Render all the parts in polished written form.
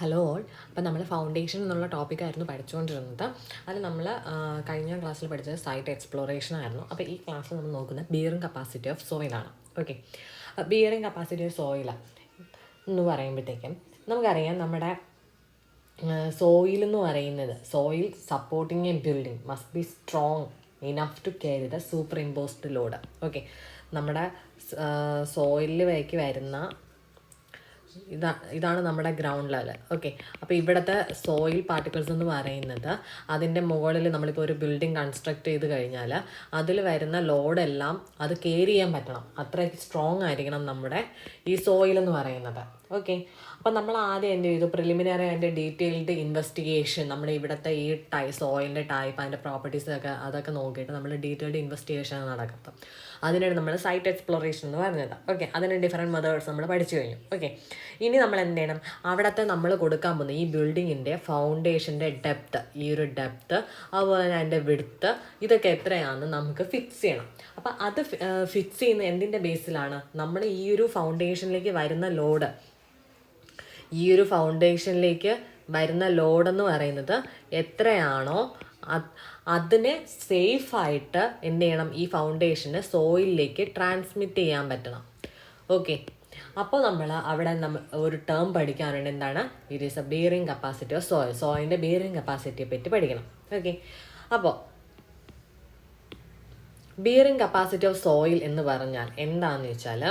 Hello all. അപ്പോൾ നമ്മൾ foundation എന്നുള്ള ടോപ്പിക്കായിരുന്നു പഠിച്ചുകൊണ്ടിരുന്നത്. അതിൽ നമ്മൾ കഴിഞ്ഞ ക്ലാസ്സിൽ പഠിച്ചത് സൈറ്റ് എക്സ്പ്ലോറേഷൻ ആയിരുന്നു. അപ്പോൾ ഈ ക്ലാസ്സിൽ നമ്മൾ നോക്കുന്നത് ബിയറിംഗ് കപ്പാസിറ്റി ഓഫ് സോയിലാണ്. Okay, bearing capacity of soil എന്ന് പറയുമ്പോഴത്തേക്കും നമുക്കറിയാം, നമ്മുടെ സോയിൽ എന്ന് പറയുന്നത്, soil supporting a building must be strong enough to carry the superimposed load. Okay, നമ്മുടെ സോയിലിലേക്ക് വരുന്ന ഇതാണ് നമ്മുടെ ഗ്രൗണ്ട് ലെവൽ. ഓക്കെ, അപ്പോൾ ഇവിടുത്തെ സോയിൽ പാർട്ടിക്കിൾസ് എന്ന് പറയുന്നത് അതിൻ്റെ മുകളിൽ നമ്മളിപ്പോൾ ഒരു ബിൽഡിംഗ് കൺസ്ട്രക്ട് ചെയ്ത് കഴിഞ്ഞാൽ അതിൽ വരുന്ന ലോഡെല്ലാം അത് കെയർ ചെയ്യാൻ പറ്റണം. അത്രയ്ക്ക് സ്ട്രോങ് ആയിരിക്കണം നമ്മുടെ ഈ സോയിൽ എന്ന് പറയുന്നത്. ഓക്കെ, അപ്പോൾ നമ്മൾ ആദ്യം എന്ത് ചെയ്തു, പ്രിലിമിനറി അതിൻ്റെ ഡീറ്റെയിൽഡ് ഇൻവെസ്റ്റിഗേഷൻ, നമ്മുടെ ഇവിടുത്തെ ഈ സോയിലിൻ്റെ ടൈപ്പ്, അതിൻ്റെ പ്രോപ്പർട്ടീസൊക്കെ അതൊക്കെ നോക്കിയിട്ട് നമ്മൾ ഡീറ്റെയിൽഡ് ഇൻവെസ്റ്റിഗേഷൻ നടക്കുന്നത്. അതിനാണ് നമ്മൾ സൈറ്റ് എക്സ്പ്ലോറേഷൻ എന്ന് പറഞ്ഞത്. ഓക്കെ, അതിന് ഡിഫറെൻറ്റ് മെത്തേഡ്സ് നമ്മൾ പഠിച്ചു കഴിഞ്ഞു. ഓക്കെ, ഇനി നമ്മൾ എന്ത് ചെയ്യണം, അവിടുത്തെ നമ്മൾ കൊടുക്കാൻ പോകുന്ന ഈ ബിൽഡിങ്ങിൻ്റെ ഫൗണ്ടേഷൻ്റെ ഡെപ്ത്ത്, ഈ ഒരു ഡെപ്ത്ത്, അതുപോലെ തന്നെ അതിൻ്റെ വിഡ്ത്ത്, ഇതൊക്കെ എത്രയാണെന്ന് നമുക്ക് ഫിക്സ് ചെയ്യണം. അപ്പോൾ അത് ഫിക്സ് ചെയ്യുന്ന എന്തിൻ്റെ ബേസിലാണ്, നമ്മൾ ഈ ഒരു ഫൗണ്ടേഷനിലേക്ക് വരുന്ന ലോഡ്, ഈ ഒരു ഫൗണ്ടേഷനിലേക്ക് വരുന്ന ലോഡെന്ന് പറയുന്നത് എത്രയാണോ അതിനെ സേഫായിട്ട് എന്ത് ചെയ്യണം, ഈ ഫൗണ്ടേഷന് സോയിലിലേക്ക് ട്രാൻസ്മിറ്റ് ചെയ്യാൻ പറ്റണം. ഓക്കെ, അപ്പോൾ നമ്മൾ അവിടെ ഒരു ടേം പഠിക്കാനുണ്ട്. എന്താണ്? It is a bearing capacity of soil. സോയിലിൻ്റെ ബിയറിംഗ് കപ്പാസിറ്റിയെ പറ്റി പഠിക്കണം. ഓക്കെ, അപ്പോൾ ബിയറിംഗ് കപ്പാസിറ്റി ഓഫ് സോയിൽ എന്ന് പറഞ്ഞാൽ എന്താണെന്ന് വെച്ചാൽ,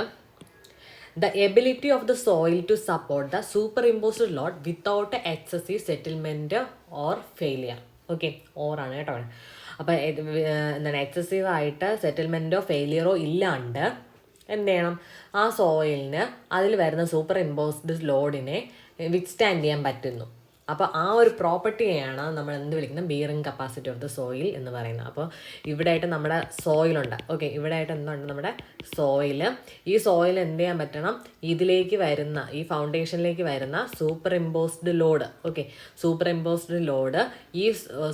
the ability of the soil to support the superimposed load without excessive settlement or failure. Okay, ഓറാണ് കേട്ടോ. അപ്പോൾ എന്താണ്, എക്സസീവായിട്ട് സെറ്റിൽമെൻറ്റോ ഫെയിലിയറോ ഇല്ലാണ്ട് എന്ത് ചെയ്യണം, ആ സോയിലിന് അതിൽ വരുന്ന സൂപ്പർ ഇമ്പോസ്ഡ് ലോഡിനെ വിത്ത്സ്റ്റാൻഡ് ചെയ്യാൻ പറ്റുന്നു. അപ്പോൾ ആ ഒരു പ്രോപ്പർട്ടിയെയാണ് നമ്മൾ എന്ത് വിളിക്കുന്നത്, bearing capacity of the soil എന്ന് പറയുന്നത്. അപ്പോൾ ഇവിടെയായിട്ട് നമ്മുടെ സോയിലുണ്ട്. ഓക്കെ, ഇവിടെയായിട്ട് എന്തുണ്ട്, നമ്മുടെ സോയിൽ. ഈ സോയിൽ എന്ത് ചെയ്യാൻ പറ്റണം, ഇതിലേക്ക് വരുന്ന, ഈ ഫൗണ്ടേഷനിലേക്ക് വരുന്ന super imposed load, okay, super imposed load ഈ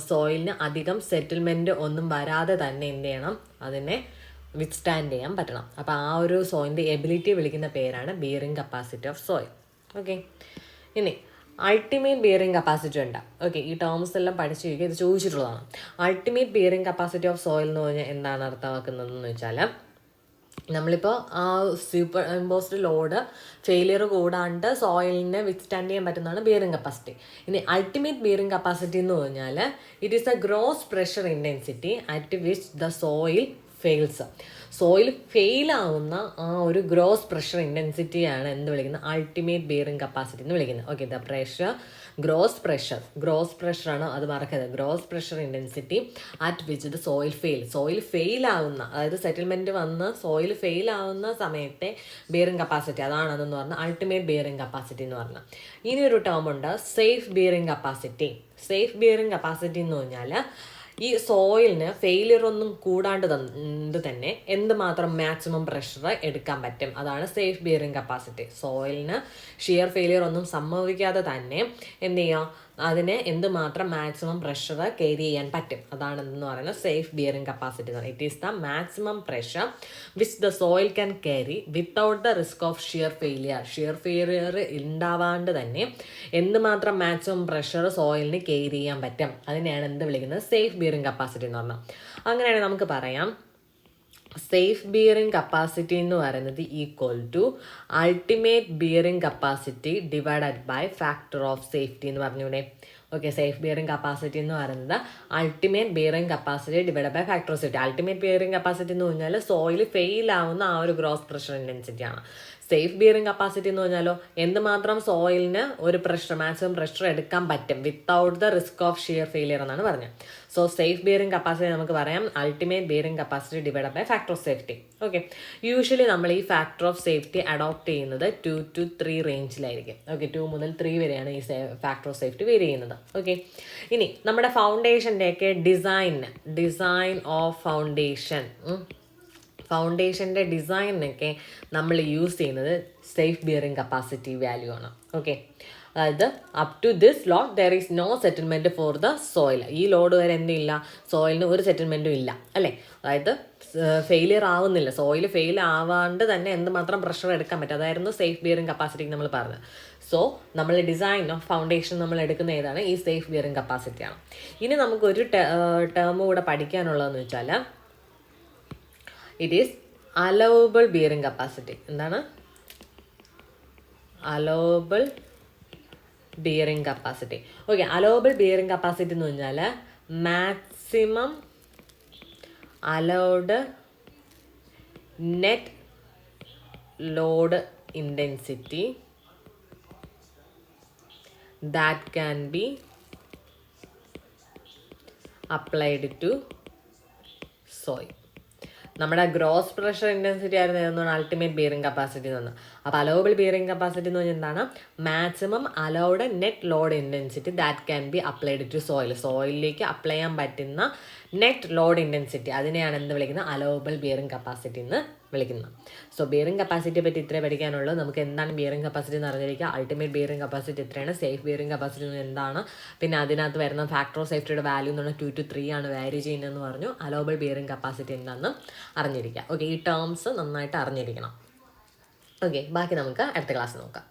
സോയിലിന് അധികം സെറ്റിൽമെൻറ്റ് ഒന്നും വരാതെ തന്നെ എന്ത് ചെയ്യണം, അതിനെ വിത്ത്സ്റ്റാൻഡ് ചെയ്യാൻ പറ്റണം. അപ്പോൾ ആ ഒരു സോയിലിൻ്റെ എബിലിറ്റി വിളിക്കുന്ന പേരാണ് bearing capacity of soil. Okay, ഇനി അൾട്ടിമേറ്റ് ബിയറിംഗ് കപ്പാസിറ്റി ഉണ്ട്. ഓക്കെ, ഈ ടേംസ് എല്ലാം പഠിച്ചിരിക്കുക, ഇത് ചോദിച്ചിട്ടുള്ളതാണ്. Ultimate bearing capacity of soil എന്ന് പറഞ്ഞാൽ എന്താണ് അർത്ഥമാക്കുന്നതെന്ന് വെച്ചാൽ, നമ്മളിപ്പോൾ ആ സൂപ്പർ ഇമ്പോസ്ഡ് ലോഡ് ഫെയിലിയർ കൂടാണ്ട് സോയിലിനെ വിത്ത്സ്റ്റാൻഡ് ചെയ്യാൻ പറ്റുന്നതാണ് ബിയറിംഗ് കപ്പാസിറ്റി. ഇനി അൾട്ടിമേറ്റ് ബിയറിംഗ് കപ്പാസിറ്റി എന്ന് പറഞ്ഞാൽ it is a gross pressure intensity at which the soil fails. Soil ഫെയിലാവുന്ന ആ ഒരു ഗ്രോസ് പ്രഷർ ഇൻറ്റൻസിറ്റിയാണ് എന്ത് വിളിക്കുന്നത്, അൾട്ടിമേറ്റ് ബിയറിംഗ് കപ്പാസിറ്റി എന്ന് വിളിക്കുന്നത്. ഓക്കെ, ദ പ്രഷർ, ഗ്രോസ് പ്രഷറാണ്, അത് മറക്കരുത്. Gross pressure intensity at which the soil ഫെയിലാവുന്ന, അതായത് സെറ്റിൽമെൻറ്റ് വന്ന് സോയിൽ ഫെയിലാവുന്ന സമയത്തെ ബിയറിംഗ് കപ്പാസിറ്റി, അതാണെന്ന് പറഞ്ഞാൽ അൾട്ടിമേറ്റ് ബിയറിംഗ് കപ്പാസിറ്റി എന്ന് പറഞ്ഞാൽ. ഇനി ഒരു ടേം ഉണ്ട്, safe bearing capacity. Safe bearing capacity എന്ന് പറഞ്ഞാൽ ഈ സോയിലിന് ഫെയിലിയർ ഒന്നും കൂടാണ്ട് തന്നെ എന്തുമാത്രം മാക്സിമം പ്രഷർ എടുക്കാൻ പറ്റും, അതാണ് സേഫ് ബിയറിംഗ് കപ്പാസിറ്റി. സോയിലിന് ഷിയർ ഫെയിലിയർ ഒന്നും സംഭവിക്കാതെ തന്നെ എന്ത് ചെയ്യാം, അതിനെ എന്തുമാത്രം മാക്സിമം പ്രഷർ ക്യാരി ചെയ്യാൻ പറ്റും, അതാണ് എന്ന് പറയുന്നത് സേഫ് ബിയറിംഗ് കപ്പാസിറ്റി എന്ന് പറയുന്നത്. It is the maximum pressure which the soil can carry without the risk of shear failure ഉണ്ടാവാണ്ട് തന്നെ എന്തുമാത്രം മാക്സിമം പ്രഷർ സോയിലിന് ക്യാരി ചെയ്യാൻ പറ്റും, അതിനെയാണ് എന്ത് വിളിക്കുന്നത്, സേഫ് ബിയറിംഗ് കപ്പാസിറ്റി എന്ന് പറഞ്ഞാൽ. അങ്ങനെയാണെങ്കിൽ നമുക്ക് പറയാം, സേഫ് ബിയറിംഗ് കപ്പാസിറ്റി എന്ന് പറയുന്നത് equal to ultimate bearing capacity divided by factor of safety എന്ന് പറഞ്ഞൂടെ. ഓക്കെ, സേഫ് ബിയറിംഗ് കപ്പാസിറ്റി എന്ന് പറയുന്നത് ultimate bearing capacity divide by factor of safety. Ultimate bearing capacity എന്ന് പറഞ്ഞാൽ സോയിൽ ഫെയിൽ ആവുന്ന ആ ഒരു ഗ്രോസ് പ്രഷർ ഇൻറ്റൻസിറ്റി ആണ്. സേഫ് ബിയറിംഗ് കപ്പാസിറ്റി എന്ന് പറഞ്ഞാലോ എന്തുമാത്രം സോയിലിന് ഒരു മാക്സിമം പ്രഷർ എടുക്കാൻ പറ്റും without the risk of shear failure എന്നാണ് പറഞ്ഞത്. സോ സേഫ് ബിയറിംഗ് കപ്പാസിറ്റി നമുക്ക് പറയാം ultimate bearing capacity divide by factor of safety. Okay, usually നമ്മൾ ഈ ഫാക്ടർ ഓഫ് സേഫ്റ്റി അഡോപ്റ്റ് ചെയ്യുന്നത് 2 to 3 റേഞ്ചിലായിരിക്കും. ഓക്കെ, 2 മുതൽ 3 വരെയാണ് ഈ ഫാക്ടർ ഓഫ് സേഫ്റ്റി വേരി ചെയ്യുന്നത്. ഓക്കെ, ഇനി നമ്മുടെ ഫൗണ്ടേഷൻ്റെയൊക്കെ ഡിസൈൻ ഓഫ് ഫൗണ്ടേഷൻ്റെ ഡിസൈനൊക്കെ നമ്മൾ യൂസ് ചെയ്യുന്നത് സേഫ് ബിയറിംഗ് കപ്പാസിറ്റി വാല്യൂ ആണ്. ഓക്കെ, അതായത് up to this load there is no settlement for the soil. ഈ ലോഡ് വരെ എന്തില്ല, സോയിലിന് ഒരു സെറ്റിൽമെൻറ്റും ഇല്ല, അല്ലേ? അതായത് ഫെയിലിയർ ആവുന്നില്ല, സോയിൽ ഫെയിൽ ആവാണ്ട് തന്നെ എന്തുമാത്രം പ്രഷർ എടുക്കാൻ പറ്റും, അതായിരുന്നു സേഫ് ബിയറിംഗ് കപ്പാസിറ്റി നമ്മൾ പറഞ്ഞത്. സോ നമ്മൾ ഡിസൈൻ ഓഫ് ഫൗണ്ടേഷൻ നമ്മൾ എടുക്കുന്ന ഏതാണ്, ഈ സേഫ് ബിയറിംഗ് കപ്പാസിറ്റിയാണ്. ഇനി നമുക്കൊരു ടേം കൂടെ പഠിക്കാനുള്ളതെന്ന് വെച്ചാൽ it is allowable bearing capacity. എന്താണ് allowable bearing capacity? Okay, allowable bearing capacity എന്ന് പറഞ്ഞാൽ maximum allowed net load intensity that can be applied to soil. നമ്മുടെ ഗ്രോസ് പ്രഷർ ഇൻറ്റൻസിറ്റി ആയിരുന്നു ഏതെന്നാണ് അൾട്ടിമേറ്റ് ബിയറിംഗ് കപ്പാസിറ്റി എന്ന് പറഞ്ഞാൽ. അപ്പോൾ അലവബിൾ ബിയറിംഗ് കപ്പാസിറ്റി എന്ന് പറഞ്ഞാൽ എന്താണ്, maximum allowed net load intensity that can be applied to soil. സോയിലിലേക്ക് അപ്ലൈ ചെയ്യാൻ പറ്റുന്ന നെറ്റ് ലോഡ് ഇൻറ്റൻസിറ്റി, അതിനെയാണ് എന്ത് വിളിക്കുന്നത്, അലവബിൾ ബിയറിംഗ് കപ്പാസിറ്റി എന്ന് വിളിക്കുന്നത്. സോ ബിയറിംഗ് കപ്പാസിറ്റിയെ പറ്റി ഇത്രേ പഠിക്കാനുള്ളൂ. നമുക്ക് എന്താണ് ബിയറിംഗ് കപ്പാസിറ്റി എന്ന് അറിഞ്ഞിരിക്കുക. അൾട്ടിമേറ്റ് ബിയറിംഗ് കപ്പാസിറ്റി എത്രയാണ്, സേഫ് ബിയറിംഗ് കപ്പാസിറ്റി എന്താണ്, പിന്നെ അതിനകത്ത് വരുന്ന ഫാക്ടർ ഓഫ് സേഫ്റ്റിയുടെ വാല്യൂ എന്ന് പറഞ്ഞാൽ 2 to 3 ആണ് വാരി ചെയ്യുന്നതെന്ന് പറഞ്ഞു. അലവബിൾ ബിയറിംഗ് കപ്പാസിറ്റി എന്താണെന്ന് അറിഞ്ഞിരിക്കുക. ഓക്കെ, ഈ ടേംസ് നന്നായിട്ട് അറിഞ്ഞിരിക്കണം. ഓക്കെ, ബാക്കി നമുക്ക് അടുത്ത ക്ലാസ് നോക്കാം.